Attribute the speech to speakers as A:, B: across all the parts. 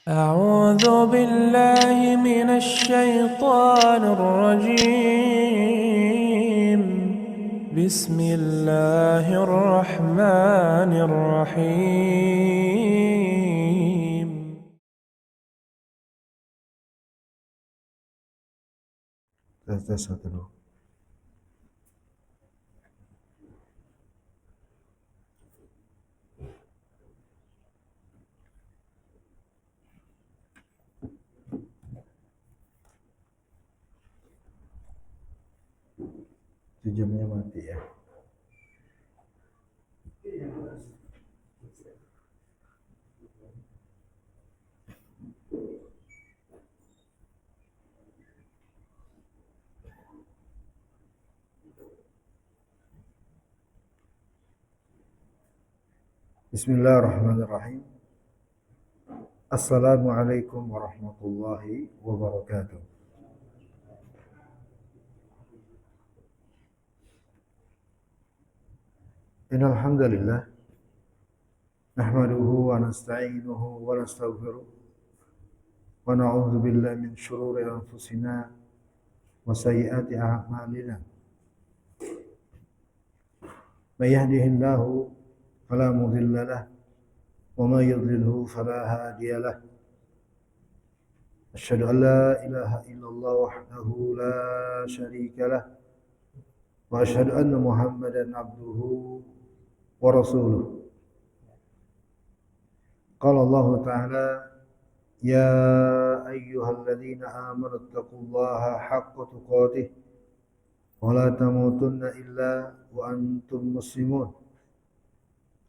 A: أعوذ بالله من الشيطان الرجيم بسم الله الرحمن الرحيم
B: Tes satu dulu. Itu jamnya mati ya. Bismillahirrahmanirrahim. Assalamualaikum warahmatullahi wabarakatuh. Innal hamdalillah nahmaduhu wa nasta'inuhu wa nastaghfiruh wa na'udzu billahi min shururi anfusina wa sayyiati a'malina. May yahdihillahu fala mudilla lahu wa may yudlilhu fala hadiya lahu. Asyhadu an la ilaha illallah wahdahu la syarika lahu wa asyhadu anna Muhammadan abduhu wa rasuluh. Qala Allah Ta'ala ya ayyuhalladzina amanu taqullaha haqqa tuqatih wa la tamutunna illa wa antum muslimun.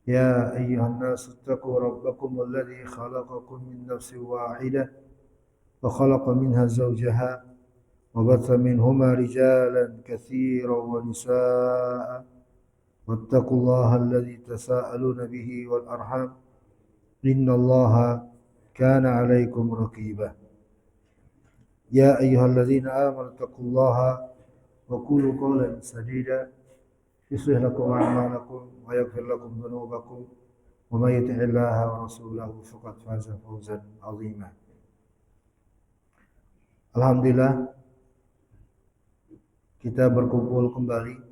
B: Ya ayyuhan nasu taqu rabbakum alladzi khalaqakum min nafsin wahidah wa khalaqa minha zawjaha wa batha minhuma rijalan katsiran wa nisaa'a wattaqullaha alladzi tasaaluna bihi wal arham innallaha kana 'alaikum raqiba. Ya ayyuhalladzina amanu taqullaha wa qulu qawlan sadida yuslih lakum a'malakum wa yaghfir lakum dhunubakum wa may yuti'illaha wa rasulahu faqad faza fawzan 'azima. Alhamdulillah kita berkumpul kembali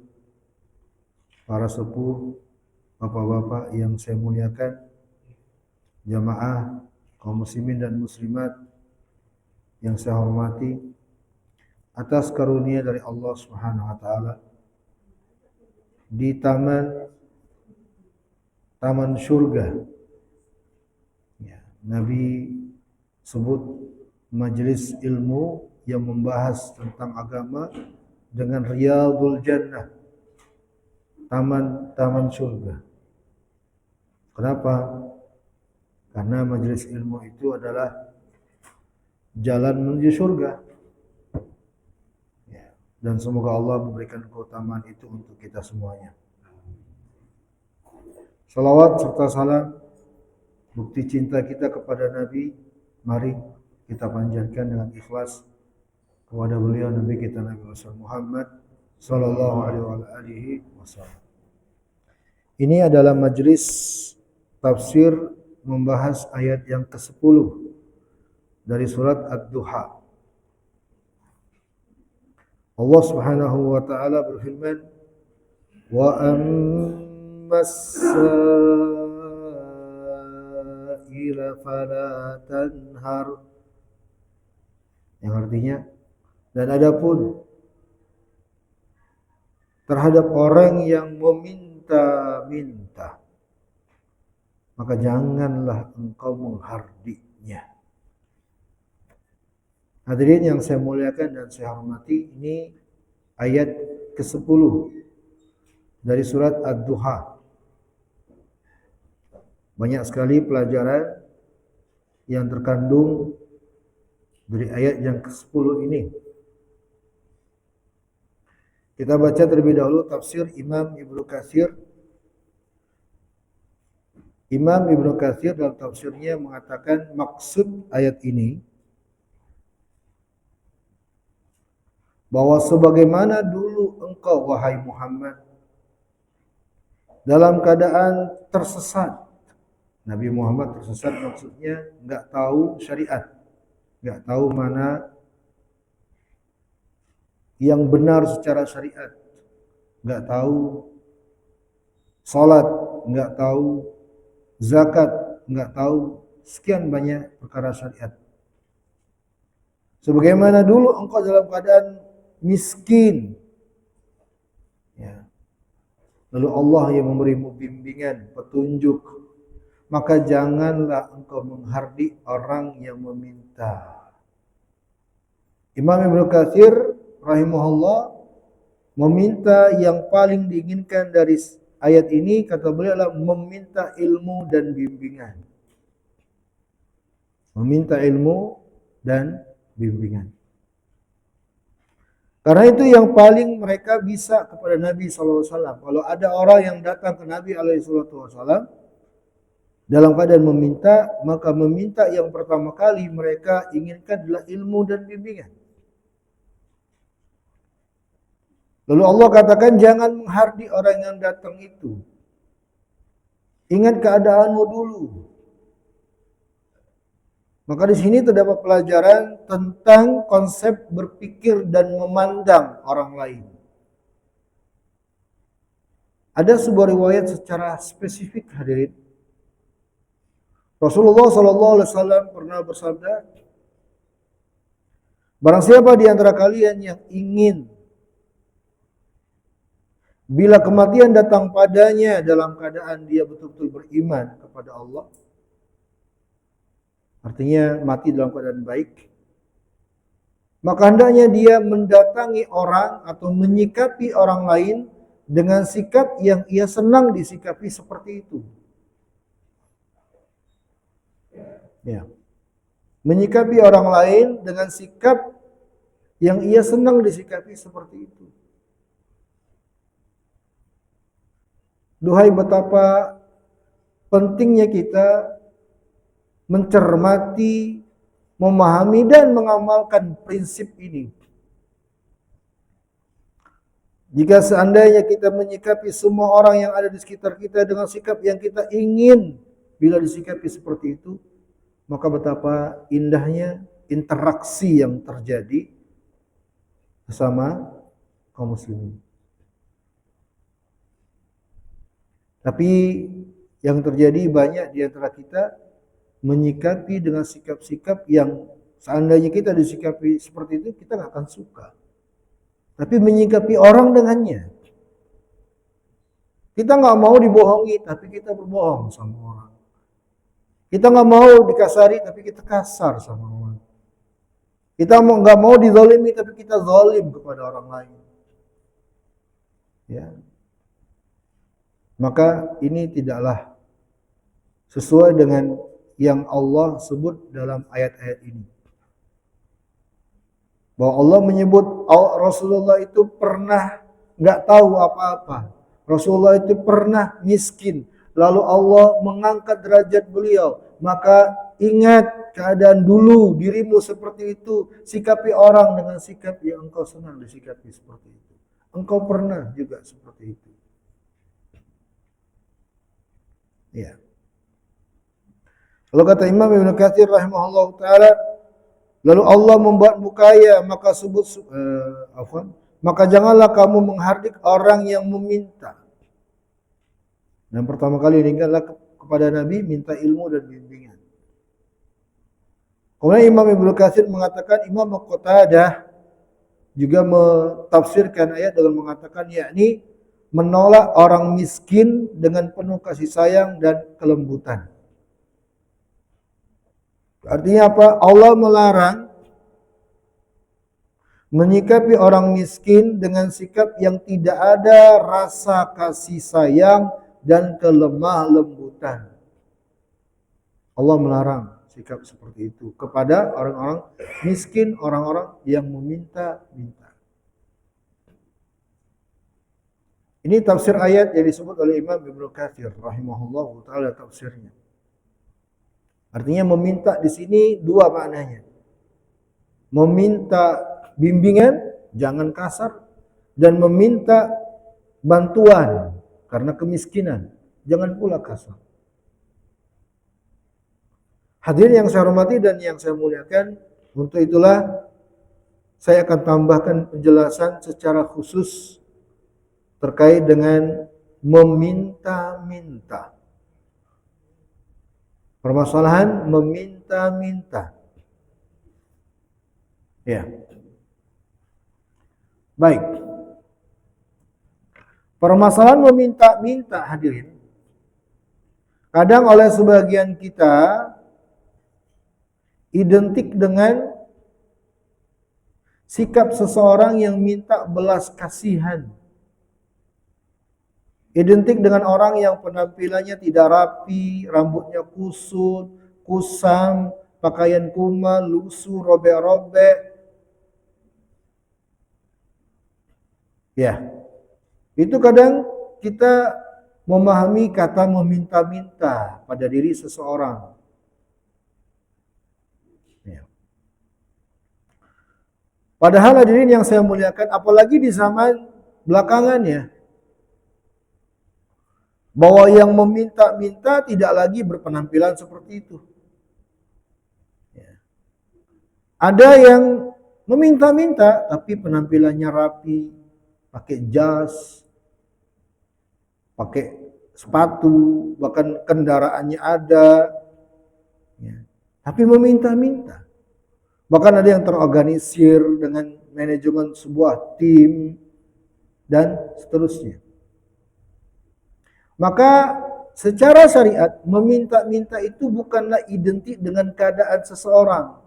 B: para sepuh, bapak-bapak yang saya muliakan, jamaah kaum muslimin dan muslimat yang saya hormati, atas karunia dari Allah Subhanahu wa taala di taman surga. Ya, Nabi sebut majelis ilmu yang membahas tentang agama dengan riyadul jannah, taman surga. Kenapa? Karena majelis ilmu itu adalah jalan menuju surga. Ya, dan semoga Allah memberikan keutamaan itu untuk kita semuanya. Salawat serta salam bukti cinta kita kepada Nabi, mari kita panjatkan dengan ikhlas kepada beliau Nabi kita Nabi Muhammad sallallahu alaihi wasallam. Ini adalah majelis tafsir membahas ayat yang ke-10 dari surat Ad-Duha. Allah Subhanahu wa taala berfirman, "Wa ammas-sa'ila fala tanhar." Yang artinya, dan adapun terhadap orang yang meminta-minta, maka janganlah engkau menghardinya. Hadirin yang saya muliakan dan saya hormati, ini ayat ke-10 dari surat Ad-Duha. Banyak sekali pelajaran yang terkandung dari ayat yang ke-10 ini. Kita baca terlebih dahulu tafsir Imam Ibnu Katsir. Imam Ibnu Katsir dalam tafsirnya mengatakan maksud ayat ini bahwa sebagaimana dulu engkau wahai Muhammad dalam keadaan tersesat Nabi Muhammad tersesat maksudnya nggak tahu syariat, nggak tahu mana yang benar secara syariat, nggak tahu salat, nggak tahu zakat, nggak tahu sekian banyak perkara syariat. Sebagaimana dulu engkau dalam keadaan miskin, ya. Lalu Allah yang memberimu bimbingan, petunjuk, maka janganlah engkau menghardik orang yang meminta. Imam Ibnu Katsir rahimahullah meminta yang paling diinginkan dari ayat ini, kata beliau, adalah meminta ilmu dan bimbingan. Meminta ilmu dan bimbingan. Karena itu yang paling mereka bisa kepada Nabi SAW. Kalau ada orang yang datang ke Nabi SAW dalam keadaan meminta, maka meminta yang pertama kali mereka inginkan adalah ilmu dan bimbingan. Lalu Allah katakan, jangan menghardik orang yang datang itu. Ingat keadaanmu dulu. Maka di sini terdapat pelajaran tentang konsep berpikir dan memandang orang lain. Ada sebuah riwayat secara spesifik, hadirin. Rasulullah SAW pernah bersabda, barang siapa di antara kalian yang ingin bila kematian datang padanya dalam keadaan dia betul-betul beriman kepada Allah, artinya mati dalam keadaan baik, maka hendaknya dia mendatangi orang atau menyikapi orang lain dengan sikap yang ia senang disikapi seperti itu. Ya. Menyikapi orang lain dengan sikap yang ia senang disikapi seperti itu. Duhai betapa pentingnya kita mencermati, memahami dan mengamalkan prinsip ini. Jika seandainya kita menyikapi semua orang yang ada di sekitar kita dengan sikap yang kita ingin bila disikapi seperti itu, maka betapa indahnya interaksi yang terjadi bersama kaum muslimin. Tapi yang terjadi banyak di antara kita menyikapi dengan sikap-sikap yang seandainya kita disikapi seperti itu, kita nggak akan suka. Tapi menyikapi orang dengannya. Kita nggak mau dibohongi, tapi kita berbohong sama orang. Kita nggak mau dikasari, tapi kita kasar sama orang. Kita nggak mau dizalimi, tapi kita zalim kepada orang lain. Ya. Maka ini tidaklah sesuai dengan yang Allah sebut dalam ayat-ayat ini. Bahwa Allah menyebut Rasulullah itu pernah nggak tahu apa-apa. Rasulullah itu pernah miskin. Lalu Allah mengangkat derajat beliau. Maka ingat keadaan dulu dirimu seperti itu. Sikapi orang dengan sikap yang engkau senang disikapi seperti itu. Engkau pernah juga seperti itu. Ya. Kalau kata Imam Ibnu Katsir rahimahullah taala, lalu Allah membuatmu kaya, maka janganlah kamu menghardik orang yang meminta. Dan pertama kali ini adalah kepada Nabi minta ilmu dan bimbingan. Kemudian Imam Ibnu Katsir mengatakan, Imam Qatadah juga mentafsirkan ayat dengan mengatakan, yakni menolak orang miskin dengan penuh kasih sayang dan kelembutan. Artinya apa? Allah melarang menyikapi orang miskin dengan sikap yang tidak ada rasa kasih sayang dan kelemah lembutan. Allah melarang sikap seperti itu kepada orang-orang miskin, orang-orang yang meminta-minta. Ini tafsir ayat yang disebut oleh Imam Ibnu Katsir rahimahullah taala tafsirnya. Artinya meminta di sini dua maknanya. Meminta bimbingan, jangan kasar, dan meminta bantuan karena kemiskinan, jangan pula kasar. Hadirin yang saya hormati dan yang saya muliakan, untuk itulah saya akan tambahkan penjelasan secara khusus terkait dengan meminta-minta. Permasalahan meminta-minta. Ya. Baik. Permasalahan meminta-minta, hadirin. Kadang oleh sebagian kita identik dengan sikap seseorang yang minta belas kasihan. Identik dengan orang yang penampilannya tidak rapi, rambutnya kusut, kusam, pakaian kumal, lusuh, robek-robek. Ya, itu kadang kita memahami kata meminta-minta pada diri seseorang. Ya. Padahal hadirin yang saya muliakan, apalagi di zaman belakangan ya, bahwa yang meminta-minta tidak lagi berpenampilan seperti itu. Ya. Ada yang meminta-minta tapi penampilannya rapi, pakai jas, pakai sepatu, bahkan kendaraannya ada. Ya. Tapi meminta-minta. Bahkan ada yang terorganisir dengan manajemen sebuah tim dan seterusnya. Maka secara syariat meminta-minta itu bukanlah identik dengan keadaan seseorang,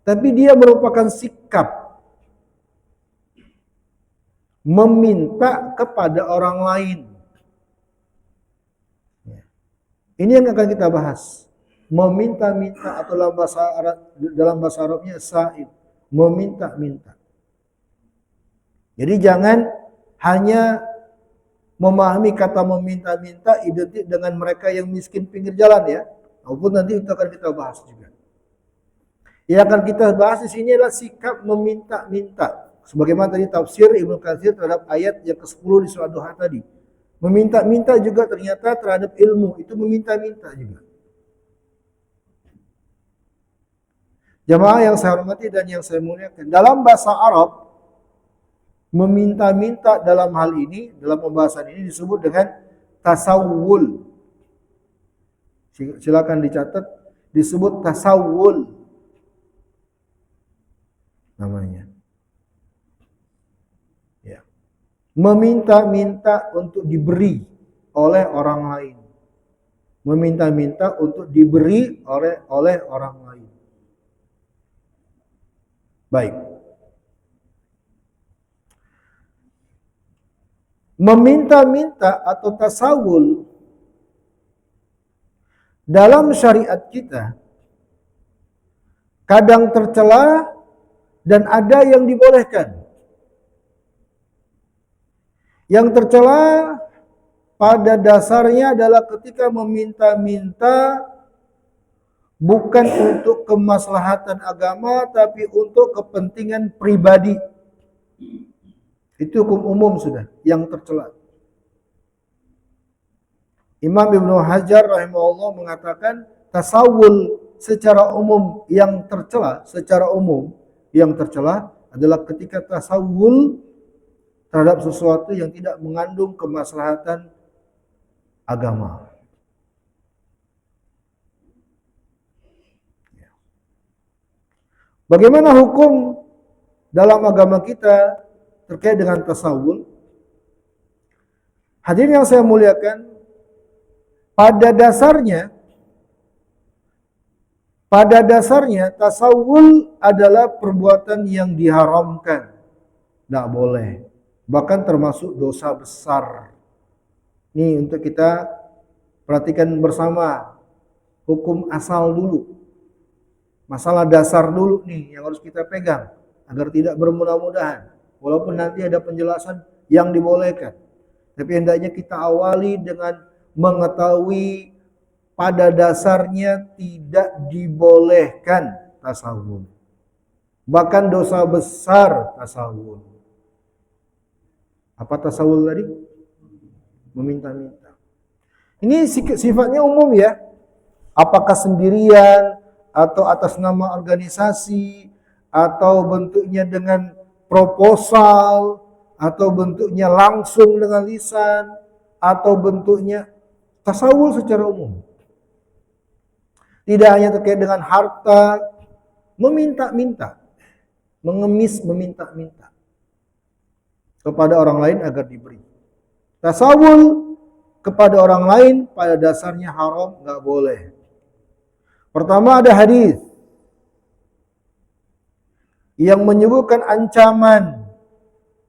B: tapi dia merupakan sikap meminta kepada orang lain. Ini yang akan kita bahas. Meminta-minta atau dalam bahasa Arabnya sa'id, meminta-minta. Jadi jangan hanya memahami kata meminta-minta identik dengan mereka yang miskin pinggir jalan ya. Walaupun nanti itu akan kita bahas juga. Yang akan kita bahas di sini adalah sikap meminta-minta. Sebagaimana tadi tafsir Ibnu Katsir terhadap ayat yang ke-10 di surah Duha tadi. Meminta-minta juga ternyata terhadap ilmu, itu meminta-minta juga. Jamaah yang saya hormati dan yang saya muliakan, dalam bahasa Arab meminta-minta dalam hal ini, dalam pembahasan ini disebut dengan tasawwul. Silakan dicatat, disebut tasawwul namanya. Ya. Meminta-minta untuk diberi oleh orang lain. Meminta-minta untuk diberi oleh orang lain. Baik. Meminta-minta atau tasawul dalam syariat kita kadang tercela dan ada yang dibolehkan. Yang tercela pada dasarnya adalah ketika meminta-minta bukan untuk kemaslahatan agama tapi untuk kepentingan pribadi. Itu hukum umum sudah yang tercela. Imam Ibnu Hajar rahimahullah mengatakan tasawul secara umum yang tercela, adalah ketika tasawul terhadap sesuatu yang tidak mengandung kemaslahatan agama. Bagaimana hukum dalam agama kita terkait dengan tasawul? Hadirin yang saya muliakan, pada dasarnya tasawul adalah perbuatan yang diharamkan. Tidak boleh. Bahkan termasuk dosa besar. Ini untuk kita perhatikan bersama. Hukum asal dulu. Masalah dasar dulu nih yang harus kita pegang agar tidak bermudah-mudahan. Walaupun nanti ada penjelasan yang dibolehkan. Tapi hendaknya kita awali dengan mengetahui pada dasarnya tidak dibolehkan tasawuf. Bahkan dosa besar tasawuf. Apa tasawuf tadi? Meminta-minta. Ini sifatnya umum ya. Apakah sendirian atau atas nama organisasi, atau bentuknya dengan proposal, atau bentuknya langsung dengan lisan, atau bentuknya tasawul secara umum. Tidak hanya terkait dengan harta, meminta-minta, mengemis meminta-minta kepada orang lain agar diberi. Tasawul kepada orang lain pada dasarnya haram, nggak boleh. Pertama ada hadis yang menyebutkan ancaman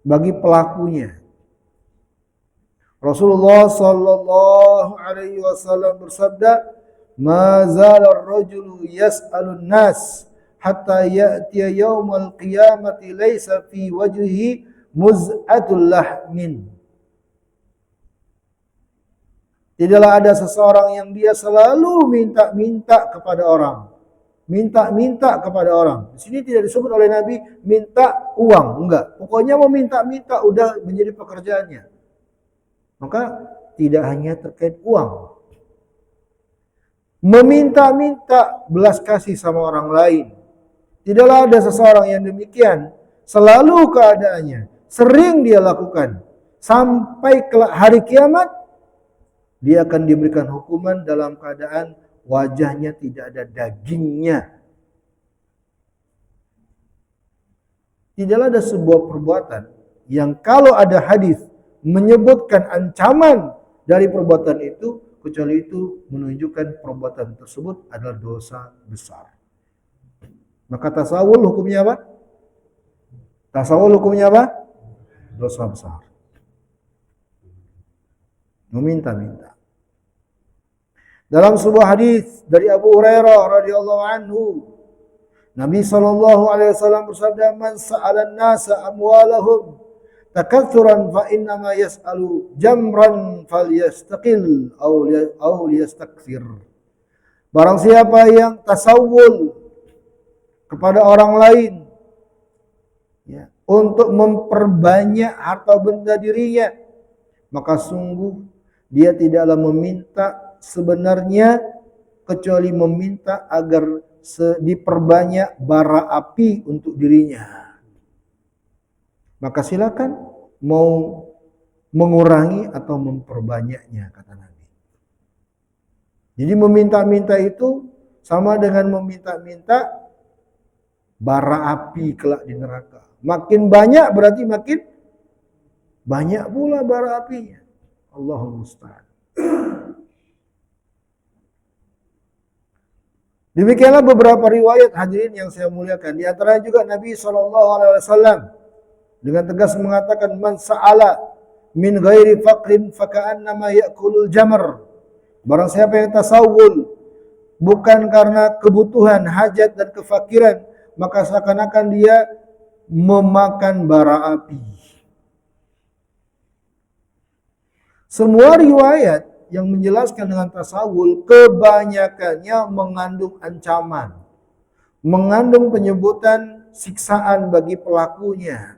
B: bagi pelakunya. Rasulullah sallallahu alaihi wasallam bersabda, "Ma zala ar-rajulu yas'alun nas hatta ya'tiya yaumal qiyamati laisa fi wajhihi muz'atul lahmin." Tidaklah ada seseorang yang dia selalu minta-minta kepada orang. Minta-minta kepada orang. Di sini tidak disebut oleh Nabi minta uang, enggak. Pokoknya mau minta-minta udah menjadi pekerjaannya. Maka tidak hanya terkait uang. Meminta-minta belas kasih sama orang lain. Tidaklah ada seseorang yang demikian. Selalu keadaannya. Sering dia lakukan. Sampai hari kiamat dia akan diberikan hukuman dalam keadaan wajahnya tidak ada dagingnya. Tidaklah ada sebuah perbuatan yang kalau ada hadis menyebutkan ancaman dari perbuatan itu, kecuali itu menunjukkan perbuatan tersebut adalah dosa besar. Maka tasawul hukumnya apa? Tasawul hukumnya apa? Dosa besar. Meminta-minta. Dalam sebuah hadis dari Abu Hurairah radhiyallahu anhu, Nabi sallallahu alaihi wasallam bersabda, "Man sa'ala an-nasa amwalahum takatsuran fa inna ma yas'alu jamran falyastaqil aw liyastakthir." Barang siapa yang tasawul kepada orang lain ya, untuk memperbanyak harta benda dirinya, maka sungguh dia tidaklah meminta sebenarnya kecuali meminta agar diperbanyak bara api untuk dirinya. Maka silakan mau mengurangi atau memperbanyaknya, kata Nabi. Jadi meminta-minta itu sama dengan meminta-minta bara api kelak di neraka. Makin banyak berarti makin banyak pula bara apinya. Allahul musta'an. Demikianlah beberapa riwayat hadirin yang saya muliakan. Di antaranya juga Nabi SAW dengan tegas mengatakan, "Man sa'ala min ghairi faqrin faka'annama ya'kulul jamr." Barang siapa yang tasawul bukan karena kebutuhan, hajat dan kefakiran, maka seakan-akan dia memakan bara api. Semua riwayat yang menjelaskan dengan tasawul kebanyakannya mengandung ancaman, mengandung penyebutan siksaan bagi pelakunya.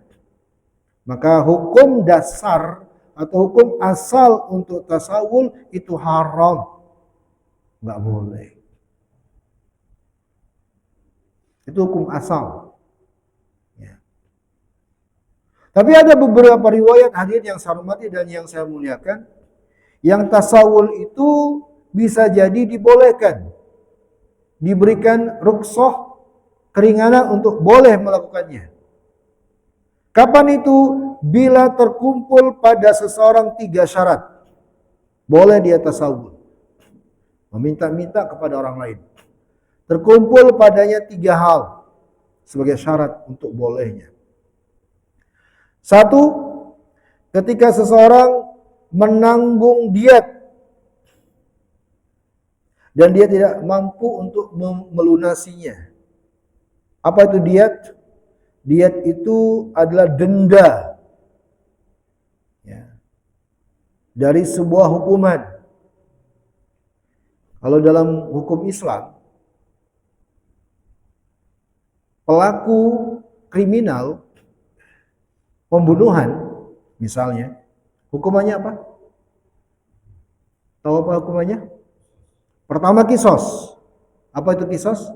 B: Maka hukum dasar atau hukum asal untuk tasawul itu haram, nggak boleh. Itu hukum asal. Ya. Tapi ada beberapa riwayat hadirin yang saya hormati dan yang saya muliakan, yang tasawul itu bisa jadi dibolehkan, diberikan rukhsah, keringanan untuk boleh melakukannya. Kapan itu? Bila terkumpul pada seseorang 3 syarat. Boleh dia tasawul, meminta-minta kepada orang lain. Terkumpul padanya 3 hal sebagai syarat untuk bolehnya. 1, ketika seseorang menanggung diat dan dia tidak mampu untuk melunasinya. Apa itu diat? Diat itu adalah denda ya, dari sebuah hukuman. Kalau dalam hukum Islam, pelaku kriminal pembunuhan misalnya, hukumannya apa? Tahu apa hukumannya? Pertama kisos. Apa itu kisos?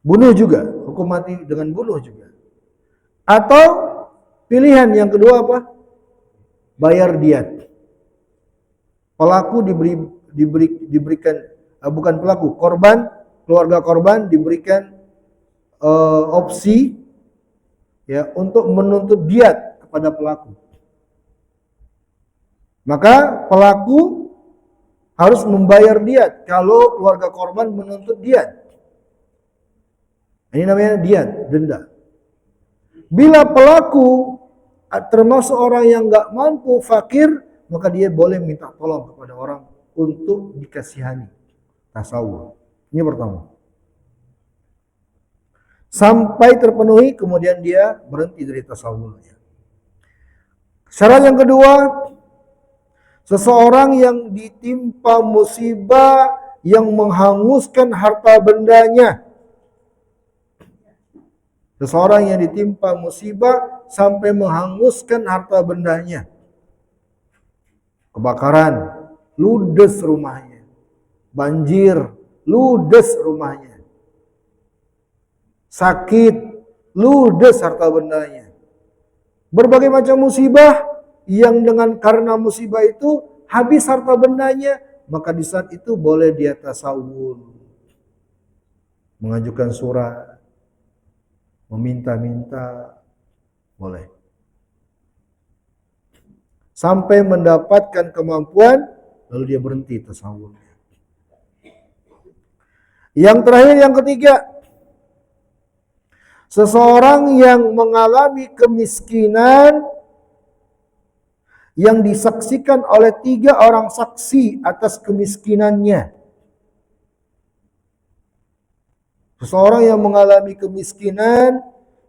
B: Bunuh juga, hukum mati dengan bunuh juga. Atau pilihan yang kedua apa? Bayar diat. Pelaku diberikan bukan pelaku, korban, keluarga korban diberikan opsi ya untuk menuntut diat kepada pelaku. Maka pelaku harus membayar diat kalau keluarga korban menuntut diat. Ini namanya diat, denda. Bila pelaku termasuk orang yang nggak mampu, fakir, maka dia boleh minta tolong kepada orang untuk dikasihani. Tasawuf. Ini pertama. Sampai terpenuhi, kemudian dia berhenti dari tasawufnya. Syarat yang kedua, seseorang yang ditimpa musibah yang menghanguskan harta bendanya. Seseorang yang ditimpa musibah sampai menghanguskan harta bendanya. Kebakaran, ludes rumahnya. Banjir, ludes rumahnya. Sakit, ludes harta bendanya. Berbagai macam musibah yang dengan karena musibah itu habis harta bendanya, maka di saat itu boleh dia tasawuf. Mengajukan surat, meminta-minta, boleh. Sampai mendapatkan kemampuan, lalu dia berhenti tasawufnya. Yang terakhir, yang ketiga, seseorang yang mengalami kemiskinan yang disaksikan oleh 3 orang saksi atas kemiskinannya. Seseorang yang mengalami kemiskinan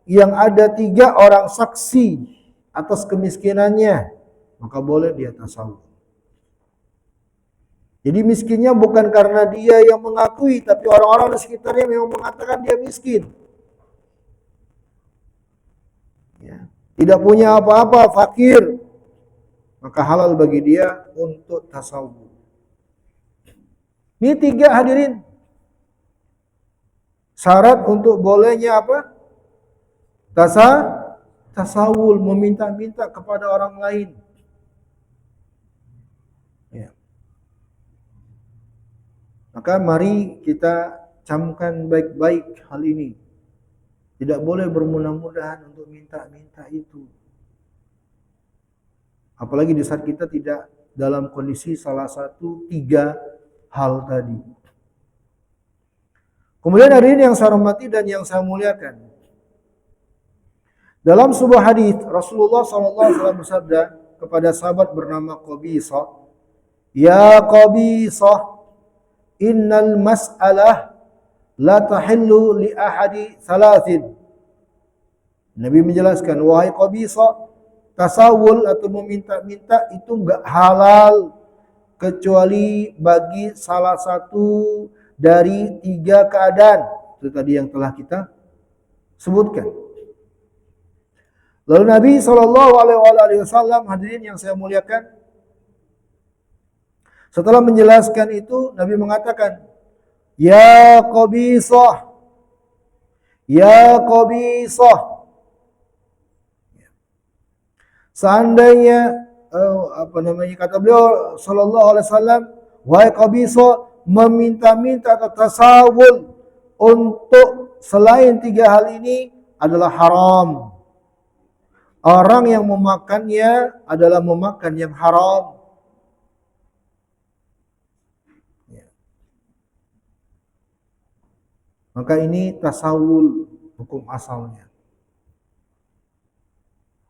B: yang ada 3 orang saksi atas kemiskinannya, maka boleh dia tasawuf. Jadi miskinnya bukan karena dia yang mengakui, tapi orang-orang di sekitarnya memang mengatakan dia miskin. Ya. Tidak punya apa-apa, fakir. Maka halal bagi dia untuk tasawuf. Ini 3 hadirin. Syarat untuk bolehnya apa? Tasawul, meminta-minta kepada orang lain. Ya. Maka mari kita camkan baik-baik hal ini. Tidak boleh bermudah-mudahan untuk minta-minta itu. Apalagi di saat kita tidak dalam kondisi salah satu 3 hal tadi. Kemudian hadirin yang saya hormati dan yang saya muliakan. Dalam sebuah hadis Rasulullah SAW bersabda kepada sahabat bernama Qabisah, "Ya Qabisah, innal mas'alah la tahillu li ahadi thalathin." Nabi menjelaskan, wahai Qabisah, tasawul atau meminta-minta itu enggak halal kecuali bagi salah satu dari 3 keadaan. Itu tadi yang telah kita sebutkan. Lalu Nabi SAW, hadirin yang saya muliakan, setelah menjelaskan itu, Nabi mengatakan, Ya Qabisah, Ya Qabisah. Seandainya kata beliau sallallahu alaihi wasallam, wahai Qabisah, meminta-minta atau tasawul untuk selain 3 hal ini adalah haram. Orang yang memakannya adalah memakan yang haram. Maka ini tasawul hukum asalnya.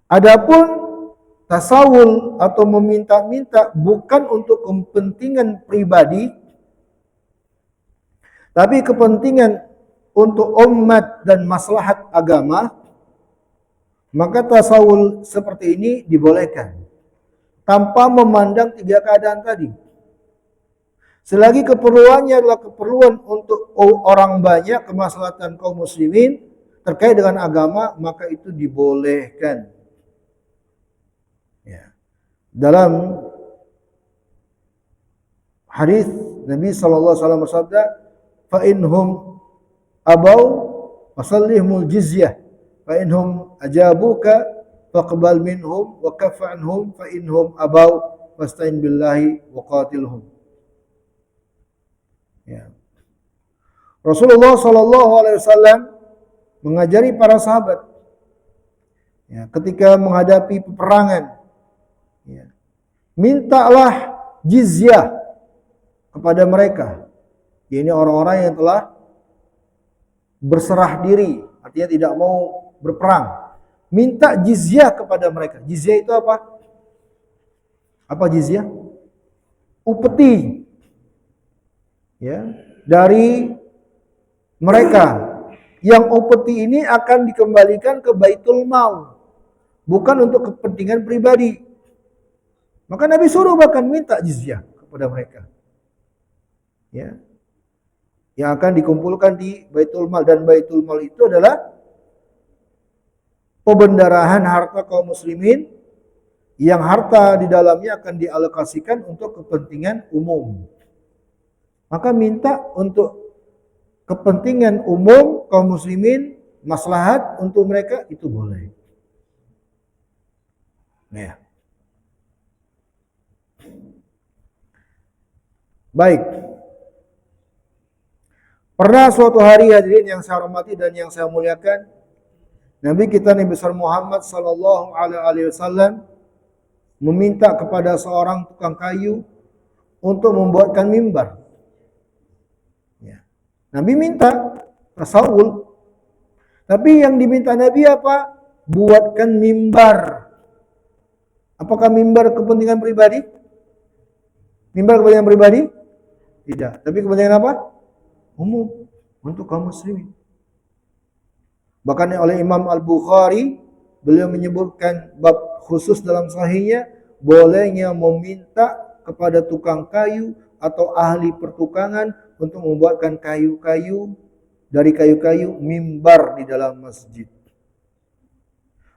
B: Adapun tasawul atau meminta-minta bukan untuk kepentingan pribadi, tapi kepentingan untuk umat dan maslahat agama, maka tasawul seperti ini dibolehkan tanpa memandang 3 keadaan tadi. Selagi keperluannya adalah keperluan untuk orang banyak, kemaslahatan kaum muslimin terkait dengan agama, maka itu dibolehkan. Ya. Dalam hadis Nabi SAW bersabda, fa inhum abau fasallihumul jizyah fa inhum ajabuka faqbal minhum wa kaffa anhum fa inhum abaw fasta'in billahi wa qatilhum. Ya. Rasulullah sallallahu alaihi wasallam mengajari para sahabat, ya, ketika menghadapi peperangan, ya, mintalah jizyah kepada mereka. Ini orang-orang yang telah berserah diri, artinya tidak mau berperang. Minta jizyah kepada mereka. Jizyah itu apa? Apa jizyah? Upeti, ya, dari mereka. Yang upeti ini akan dikembalikan ke Baitul Mal, bukan untuk kepentingan pribadi. Maka Nabi suruh bahkan minta jizyah kepada mereka, ya, yang akan dikumpulkan di Baitul Mal. Dan Baitul Mal itu adalah pembendarahan harta kaum muslimin, yang harta di dalamnya akan dialokasikan untuk kepentingan umum. Maka minta untuk kepentingan umum kaum muslimin, maslahat untuk mereka, itu boleh. Ya. Baik. Pernah suatu hari, hadirin yang saya hormati dan yang saya muliakan, Nabi kita Nabi besar Muhammad sallallahu alaihi wasallam meminta kepada seorang tukang kayu untuk membuatkan mimbar. Ya. Nabi minta tasawul. Tapi yang diminta Nabi apa? Buatkan mimbar. Apakah mimbar kepentingan pribadi? Mimbar kepentingan pribadi? Tidak. Tapi kepentingan apa? Umum, untuk kaum muslimin. Bahkan oleh Imam Al-Bukhari, beliau menyebutkan bab khusus dalam sahihnya, bolehnya meminta kepada tukang kayu atau ahli pertukangan untuk membuatkan kayu-kayu, dari kayu-kayu mimbar di dalam masjid.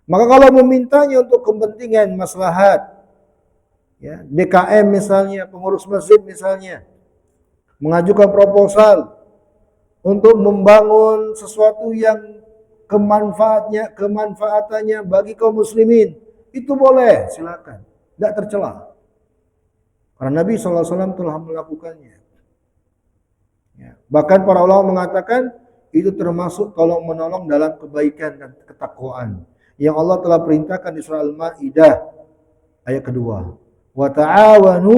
B: Maka kalau memintanya untuk kepentingan maslahat, ya, DKM misalnya, pengurus masjid misalnya, mengajukan proposal untuk membangun sesuatu yang kemanfaatannya bagi kaum muslimin, itu boleh, silakan, tidak tercela. Karena Nabi SAW telah melakukannya. Ya. Bahkan para ulama mengatakan itu termasuk tolong menolong dalam kebaikan dan ketakwaan yang Allah telah perintahkan di surah Al-Maidah ayat kedua. Wa ta'awanu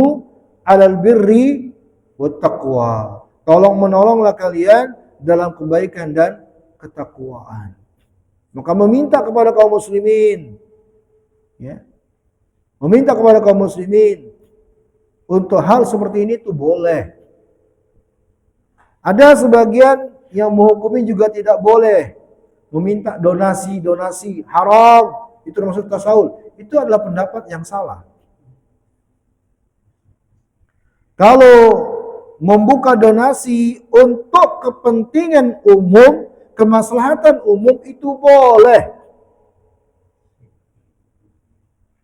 B: 'alal birri wat taqwa. Tolong menolonglah kalian dalam kebaikan dan ketakwaan. Maka meminta kepada kaum muslimin, ya, meminta kepada kaum muslimin untuk hal seperti ini itu boleh. Ada sebagian yang menghukumi juga tidak boleh meminta donasi, haram, itu termasuk tasawuf. Itu adalah pendapat yang salah. Kalau membuka donasi untuk kepentingan umum, kemaslahatan umum, itu boleh.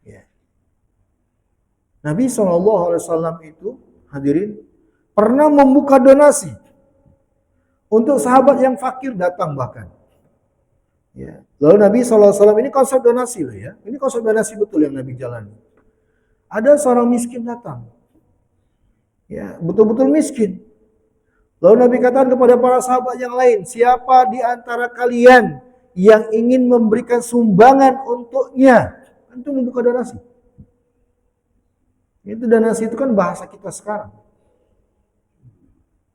B: Ya. Nabi SAW itu, hadirin, pernah membuka donasi untuk sahabat yang fakir datang bahkan. Ya. Lalu Nabi SAW, ini konsep donasi loh ya, ini konsep donasi betul yang Nabi jalani. Ada seorang miskin datang, ya, betul-betul miskin. Lalu Nabi katakan kepada para sahabat yang lain, siapa di antara kalian yang ingin memberikan sumbangan untuknya? Itu membuka donasi. Itu donasi itu kan bahasa kita sekarang.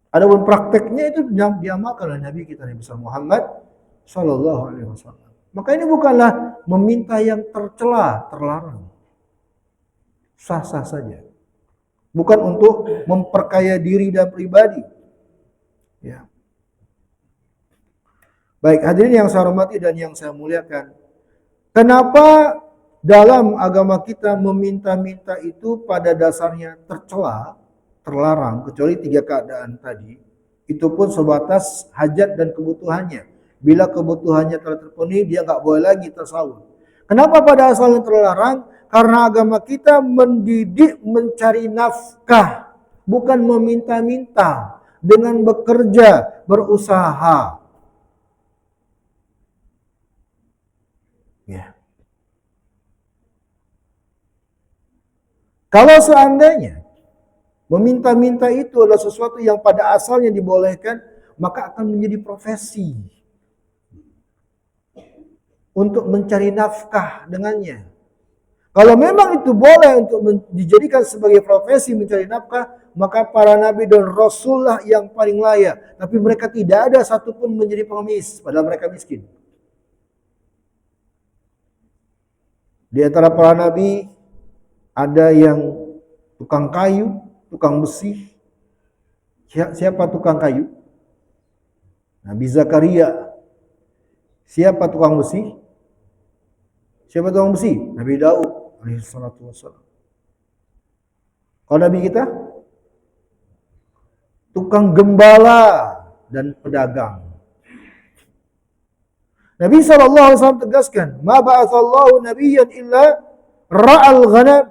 B: Adapun prakteknya itu diamalkan oleh Nabi kita Nabi Muhammad Sallallahu Alaihi Wasallam. Maka ini bukanlah meminta yang tercela, terlarang. Sah-sah saja. Bukan untuk memperkaya diri dan pribadi. Ya. Baik, hadirin yang saya hormati dan yang saya muliakan. Kenapa dalam agama kita meminta-minta itu pada dasarnya tercela, terlarang, kecuali 3 keadaan tadi. Itu pun sebatas hajat dan kebutuhannya. Bila kebutuhannya telah terpenuhi, dia nggak boleh lagi tasawuf. Kenapa pada asalnya terlarang? Karena agama kita mendidik mencari nafkah, bukan meminta-minta dengan bekerja, berusaha. Ya. Kalau seandainya meminta-minta itu adalah sesuatu yang pada asalnya dibolehkan, maka akan menjadi profesi untuk mencari nafkah dengannya. Kalau memang itu boleh untuk dijadikan sebagai profesi mencari nafkah, maka para nabi dan rasul lah yang paling layak. Tapi mereka tidak ada satupun menjadi pengemis, padahal mereka miskin. Di antara para nabi ada yang tukang kayu, tukang besi. Siapa tukang kayu? Nabi Zakaria. Siapa tukang besi? Siapa tukang besi? Nabi Daud alaihissalatu wassalam. Kalau Nabi kita? Tukang gembala dan pedagang. Nabi SAW tegaskan, "Ma ba'atsallahu nabiyyan illa ra'al ghanam."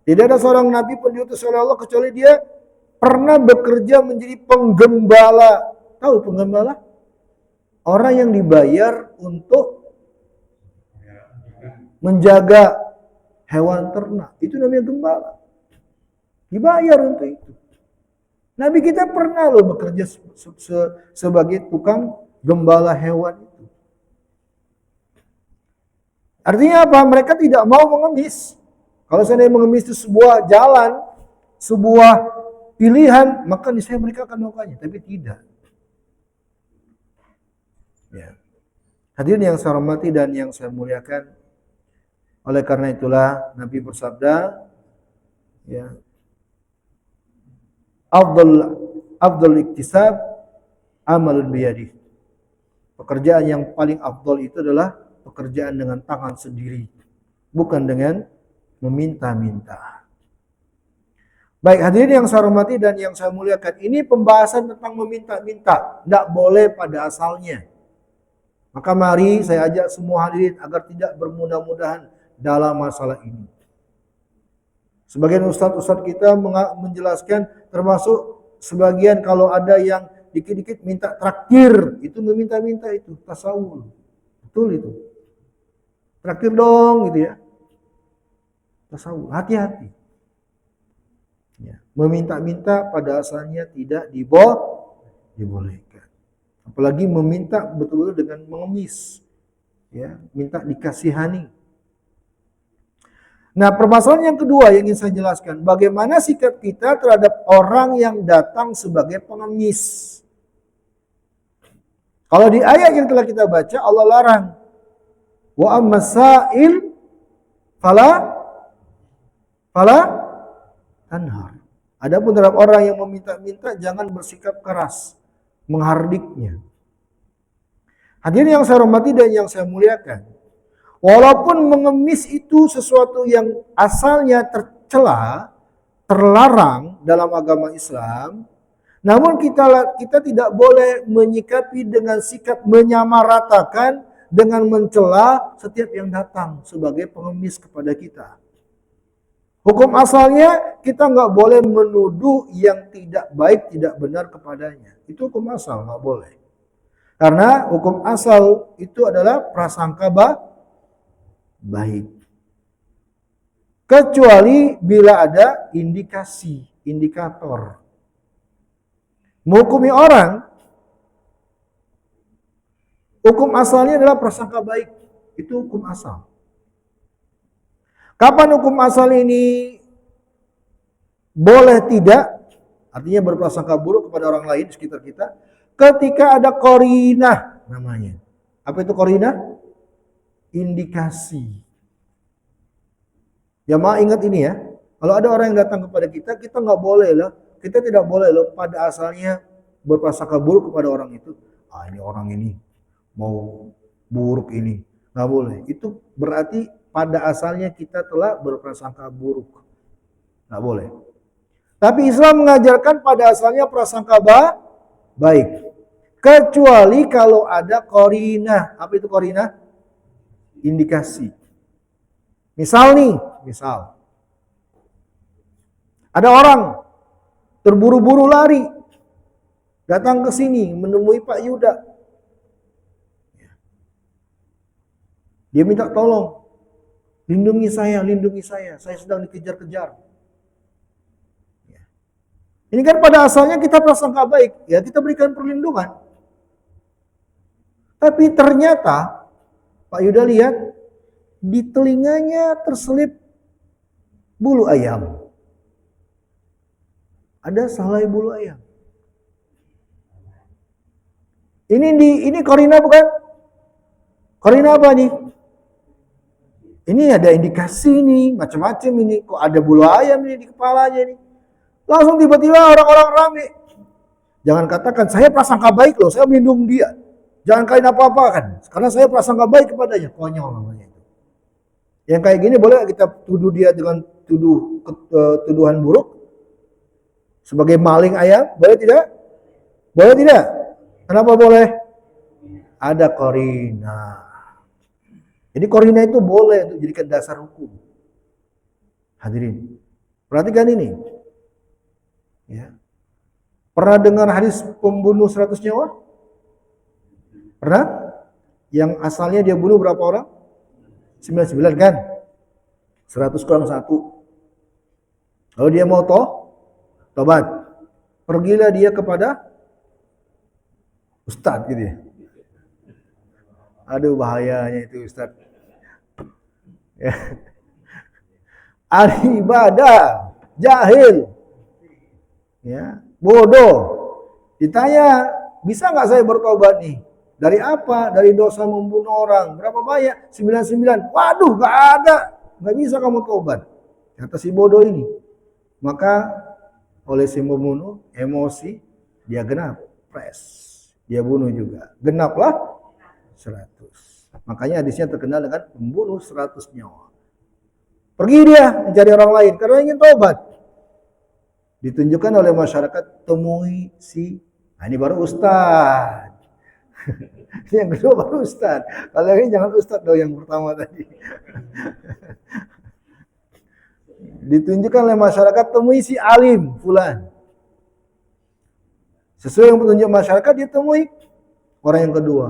B: Tidak ada seorang nabi pun diutus oleh Allah kecuali dia pernah bekerja menjadi penggembala. Tahu penggembala? Orang yang dibayar untuk menjaga hewan ternak. Itu namanya gembala. Dibayar untuk itu. Nabi kita pernah loh bekerja sebagai tukang gembala hewan itu. Artinya apa? Mereka tidak mau mengemis. Kalau seandainya mengemis itu sebuah jalan, sebuah pilihan, maka niscaya mereka akan melakukannya. Tapi tidak. Ya. Hadirin yang saya hormati dan yang saya muliakan, oleh karena itulah Nabi bersabda, ya, Afdal iktisab amalun biyadih. Pekerjaan yang paling afdal itu adalah pekerjaan dengan tangan sendiri, bukan dengan meminta-minta. Baik, hadirin yang saya hormati dan yang saya muliakan, ini pembahasan tentang meminta-minta, tidak boleh pada asalnya. Maka mari saya ajak semua hadirin agar tidak bermudah-mudahan dalam masalah ini. Sebagian ustadz-ustadz kita menjelaskan, termasuk sebagian kalau ada yang dikit-dikit minta traktir, itu meminta-minta, itu tasawul. Betul itu. Traktir dong gitu ya. Tasawul, hati-hati. Ya. Meminta-minta pada asalnya tidak dibolehkan. Apalagi meminta betul-betul dengan mengemis. Ya, minta dikasihani. Nah, permasalahan yang kedua yang ingin saya jelaskan, bagaimana sikap kita terhadap orang yang datang sebagai pengemis. Kalau di ayat yang telah kita baca, Allah larang, wa ammasail fala tanhar. Adapun terhadap orang yang meminta-minta, jangan bersikap keras, menghardiknya. Hadirin yang saya hormati dan yang saya muliakan, walaupun mengemis itu sesuatu yang asalnya tercela, terlarang dalam agama Islam, namun kita tidak boleh menyikapi dengan sikap menyamaratakan dengan mencela setiap yang datang sebagai pengemis kepada kita. Hukum asalnya kita nggak boleh menuduh yang tidak baik, tidak benar kepadanya. Itu hukum asal, nggak boleh. Karena hukum asal itu adalah prasangka baik. Kecuali bila ada indikasi, indikator. Menghukumi orang, hukum asalnya adalah prasangka baik. Itu hukum asal. Kapan hukum asal ini boleh tidak, artinya berprasangka buruk kepada orang lain di sekitar kita, ketika ada qarinah namanya. Apa itu qarinah? Indikasi. Ya, ingat ini ya. Kalau ada orang yang datang kepada kita, kita nggak boleh loh. Kita tidak boleh loh pada asalnya berprasangka buruk kepada orang itu. Ini orang ini mau buruk ini. Nggak boleh. Itu berarti pada asalnya kita telah berprasangka buruk. Nggak boleh. Tapi Islam mengajarkan pada asalnya prasangka baik. Kecuali kalau ada qarinah. Apa itu qarinah? Indikasi. Misal ada orang terburu-buru lari datang ke sini menemui Pak Yuda. Dia minta tolong, lindungi saya sedang dikejar-kejar. Ya. Ini kan pada asalnya kita prasangka baik, ya kita berikan perlindungan. Tapi ternyata, Pak Yuda lihat, di telinganya terselip bulu ayam. Ada sehelai bulu ayam. Ini korina bukan? Korina apa nih? Ini ada indikasi nih, macam-macam ini. Kok ada bulu ayam ini di kepalanya nih? Langsung tiba-tiba orang-orang rame. Jangan katakan, saya prasangka baik loh, saya melindungi dia. Jangan kalian apa-apa kan, karena saya prasangka baik kepadanya. Konyol namanya itu. Yang kayak gini boleh kita tuduh dia dengan tuduhan buruk? Sebagai maling ayam, boleh tidak? Boleh tidak? Kenapa boleh? Ada korina. Jadi korina itu boleh untuk dijadikan dasar hukum. Hadirin, perhatikan ini. Ya. Pernah dengar hadis pembunuh 100 nyawa? Pernah? Yang asalnya dia bunuh berapa orang? 99 kan? 100 kurang 1. Kalau dia mau tobat, pergilah dia kepada ustadz gitu ya. Aduh bahayanya itu ustadz. Ya. Ahli ibadah, jahil, ya, bodoh. Ditanya, bisa nggak saya bertobat nih? Dari apa? Dari dosa membunuh orang. Berapa banyak? 99. Waduh, nggak ada. Nggak bisa kamu tobat. Kata si bodoh ini. Maka oleh si membunuh, emosi, dia genap. Pres. Dia bunuh juga. Genaplah 100. Makanya hadisnya terkenal dengan membunuh 100 nyawa. Pergi dia mencari orang lain karena ingin tobat. Ditunjukkan oleh masyarakat, temui si, nah ini baru ustaz. Yang kedua baru ustaz. Kalau ini jangan ustaz dong yang pertama tadi. Ditunjukkan oleh masyarakat, temui si alim fulan. Sesuai yang petunjuk masyarakat, dia temui orang yang kedua.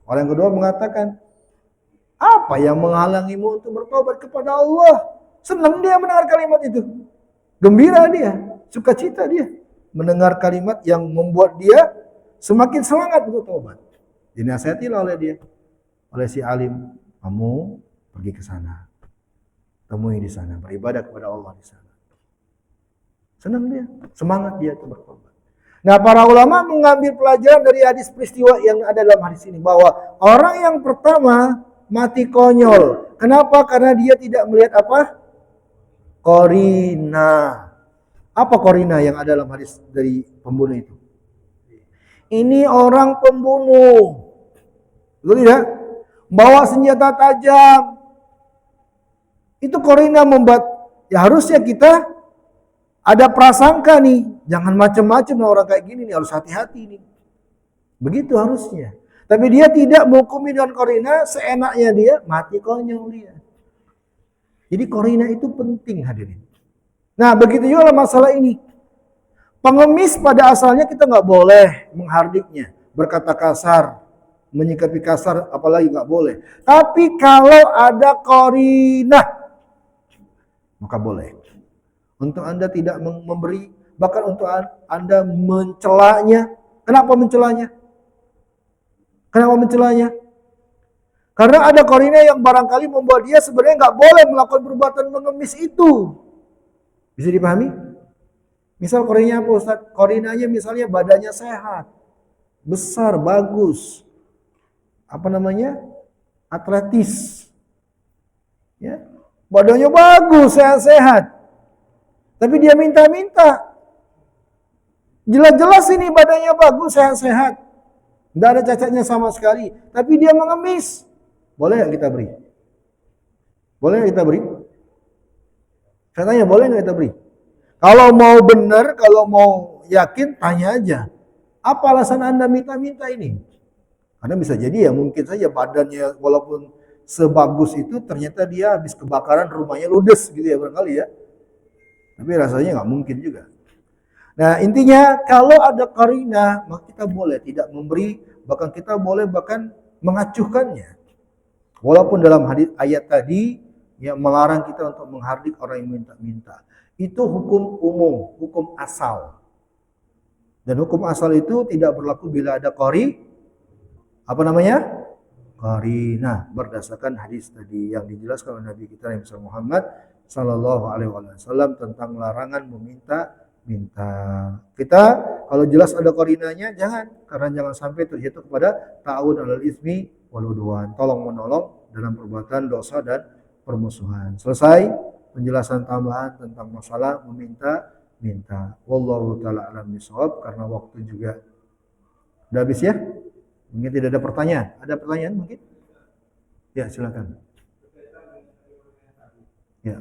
B: Orang yang kedua mengatakan, apa yang menghalangimu untuk bertobat kepada Allah? Senang dia mendengar kalimat itu. Gembira dia, sukacita dia mendengar kalimat yang membuat dia semakin semangat untuk tobat. Dinasihatilah oleh dia, oleh si alim, kamu pergi ke sana, temui di sana, beribadah kepada Allah di sana. Senang dia, semangat dia untuk bertobat. Nah, para ulama mengambil pelajaran dari hadis peristiwa yang ada dalam hadis ini, bahwa orang yang pertama mati konyol. Kenapa? Karena dia tidak melihat apa? Korina. Apa korina yang ada dalam hadis dari pembunuh itu? Ini orang pembunuh. Betul tidak? Bawa senjata tajam. Itu korina membuat, ya harusnya kita ada prasangka nih. Jangan macam-macam orang kayak gini nih, harus hati-hati nih. Begitu harusnya. Tapi dia tidak menghukumi dengan korina, seenaknya dia mati konyol dia. Jadi korina itu penting hadirin. Nah begitu juga masalah ini. Pengemis pada asalnya kita nggak boleh menghardiknya, berkata kasar, menyikapi kasar, apalagi nggak boleh. Tapi kalau ada korina, maka boleh. Untuk Anda tidak memberi, bahkan untuk Anda mencelanya. Kenapa mencelanya? Kenapa mencelanya? Karena ada korina yang barangkali membuat dia sebenarnya nggak boleh melakukan perbuatan mengemis itu. Bisa dipahami? Misal korinanya apa Ustaz? Korinanya misalnya badannya sehat, besar, bagus. Apa namanya? Atletis. Ya. Badannya bagus, sehat-sehat. Tapi dia minta-minta. Jelas-jelas ini badannya bagus, sehat-sehat. Tidak ada cacatnya sama sekali. Tapi dia mengemis. Boleh nggak kita beri? Boleh nggak kita beri? Saya tanya, boleh nggak kita beri? Kalau mau benar, kalau mau yakin, tanya aja. Apa alasan Anda minta-minta ini? Karena bisa jadi ya mungkin saja badannya walaupun sebagus itu, ternyata dia habis kebakaran rumahnya ludes gitu ya barangkali ya. Tapi rasanya nggak mungkin juga. Nah intinya kalau ada qarina, maka kita boleh tidak memberi, bahkan kita boleh bahkan mengacuhkannya. Walaupun dalam hadis ayat tadi yang melarang kita untuk menghardik orang yang minta-minta. Itu hukum umum, hukum asal. Dan hukum asal itu tidak berlaku bila ada apa namanya? Qarina, berdasarkan hadis tadi yang dijelaskan oleh Nabi kita Nabi Muhammad sallallahu alaihi wasallam tentang larangan meminta. Kita kalau jelas ada qarinanya jangan, karena jangan sampai terjatuh kepada ta'awun 'alal ismi wal udwan, tolong menolong dalam perbuatan dosa dan permusuhan. Selesai penjelasan tambahan tentang masalah meminta. Wallahu taala alam bisawab, karena waktu juga udah habis ya. Mungkin tidak ada pertanyaan. Ada pertanyaan mungkin? Ya, silakan. Ya.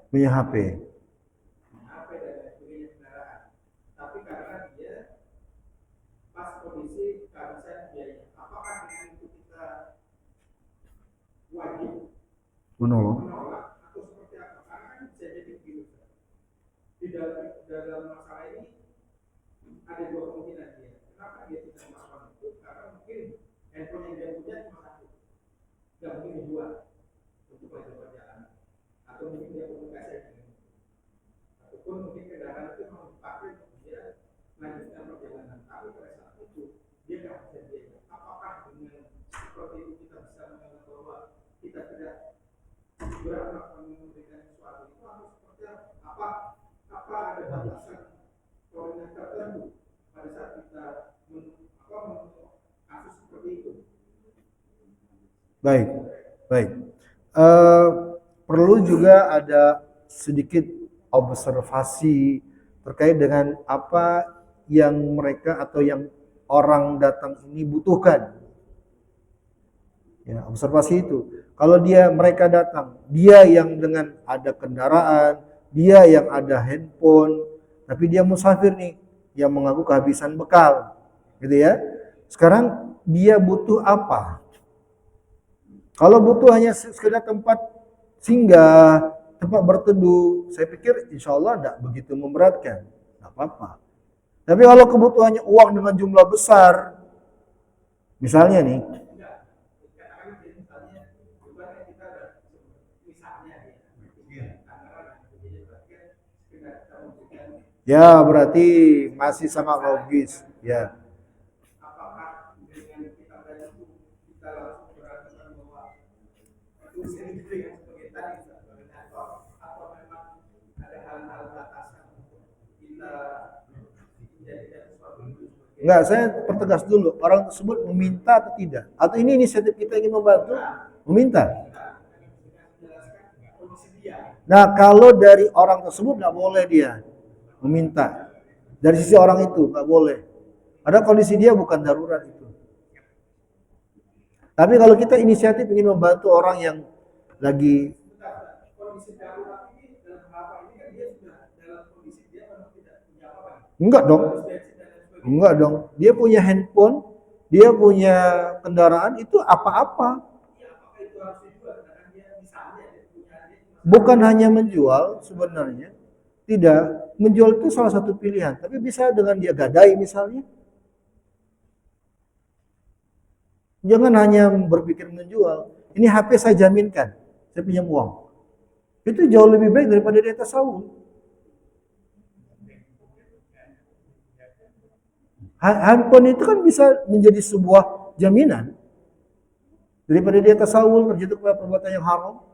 B: Punya HP. Menolong. Baik, baik. Perlu juga ada sedikit observasi terkait dengan apa yang mereka atau yang orang datang ini butuhkan. Ya, observasi itu. Kalau mereka datang, dia yang dengan ada kendaraan, dia yang ada handphone, tapi dia musafir nih, yang mengaku kehabisan bekal, gitu ya. Sekarang dia butuh apa? Kalau butuh hanya sekedar tempat singgah, tempat berteduh, saya pikir insya Allah tidak begitu memberatkan, tidak apa-apa. Tapi kalau kebutuhannya uang dengan jumlah besar, misalnya nih, ya berarti masih sangat logis, ya. Enggak, saya pertegas dulu. Orang tersebut meminta atau tidak? Atau ini inisiatif kita ingin membantu? Meminta. Nah, kalau dari orang tersebut nggak boleh dia meminta. Dari sisi orang itu nggak boleh. Ada kondisi dia bukan darurat itu. Tapi kalau kita inisiatif ingin membantu orang yang lagi enggak dong. Dia punya handphone, dia punya kendaraan, itu apa-apa. Bukan hanya menjual sebenarnya. Tidak, menjual itu salah satu pilihan. Tapi bisa dengan dia gadai misalnya. Jangan hanya berpikir menjual. Ini HP saya jaminkan, saya pinjam uang. Itu jauh lebih baik daripada dia tasawuf. Handphone itu kan bisa menjadi sebuah jaminan daripada dia tasawuf terjatuh kepada perbuatan yang haram.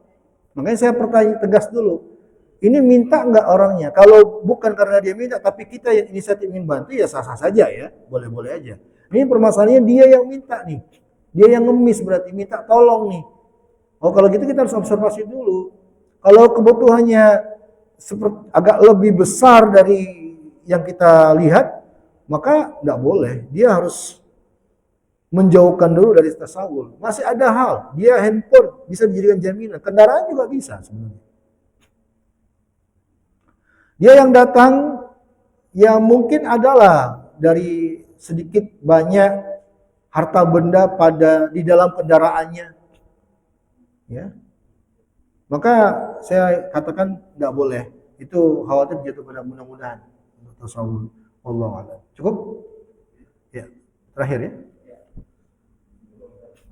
B: Makanya saya pertanyaan tegas dulu. Ini minta enggak orangnya? Kalau bukan karena dia minta, tapi kita yang inisiatif ingin bantu, ya sah-sah saja ya, boleh-boleh aja. Ini permasalahannya dia yang minta nih. Dia yang ngemis berarti minta tolong nih. Oh kalau gitu kita harus observasi dulu. Kalau kebutuhannya agak lebih besar dari yang kita lihat, maka nggak boleh. Dia harus menjauhkan dulu dari tasawuf. Masih ada hal, dia handphone bisa dijadikan jaminan, kendaraan juga bisa sebenarnya. Dia yang datang ya mungkin adalah dari sedikit banyak harta benda di dalam kendaraannya, ya. Maka saya katakan tidak boleh. Itu khawatir jatuh pada mudah-mudahan untuk tasawuf. Allah a'lam. Cukup? Ya. Terakhir ya.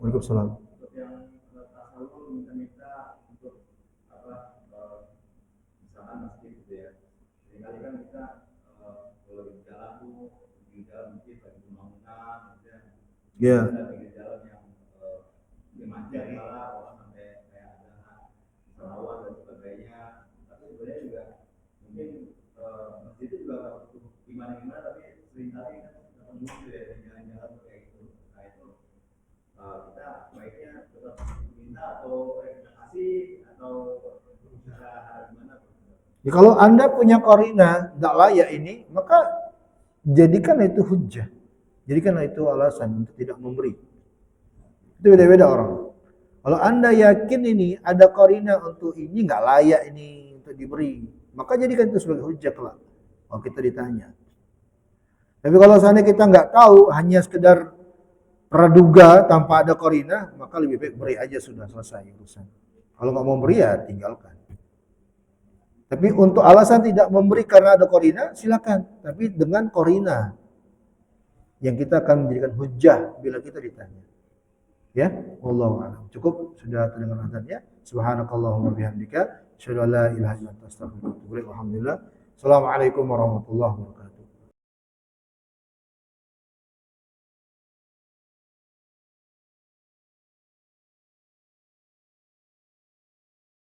B: Waalaikumsalam.
C: Untuk yang tasawuf minta-minta untuk apa misalkan masjid gitu ya. Seringkali kan kita kalau di jalan tuh di jalan masjid lagi pembangunan gitu ya.
B: Ya.
C: Di jalan yang dimanja malah orang sampai kayak ada salawat dan sebagainya. Tapi sebenarnya juga mungkin masjid itu juga butuh gimana-gimana tapi seringkali kan ketemu gitu ya di jalan-jalan kayak gitu. Nah itu kita baiknya tetap minta atau kita kasih atau cara gimana?
B: Ya, kalau Anda punya korina tidak layak ini, maka jadikanlah itu hujjah. Jadikanlah itu alasan untuk tidak memberi. Itu beda-beda orang. Kalau Anda yakin ini ada korina untuk ini nggak layak ini untuk diberi, maka jadikan itu sebagai hujjah kelak. Kalau kita ditanya. Tapi kalau seandainya kita nggak tahu, hanya sekedar praduga tanpa ada korina, maka lebih baik beri aja sudah selesai urusan. Kalau nggak mau beri ya tinggalkan. Tapi untuk alasan tidak memberi karena ada korina, silakan. Tapi dengan korina yang kita akan menjadikan hujjah bila kita ditanya. Ya, wallahu a'lam. Cukup sudah terdengar azannya. Subhanakallahumma bihamdika, asyhadu an la ilaha illa anta astaghfiruka wa atubu ilaik. Alhamdulillah. Assalamualaikum warahmatullahi wabarakatuh.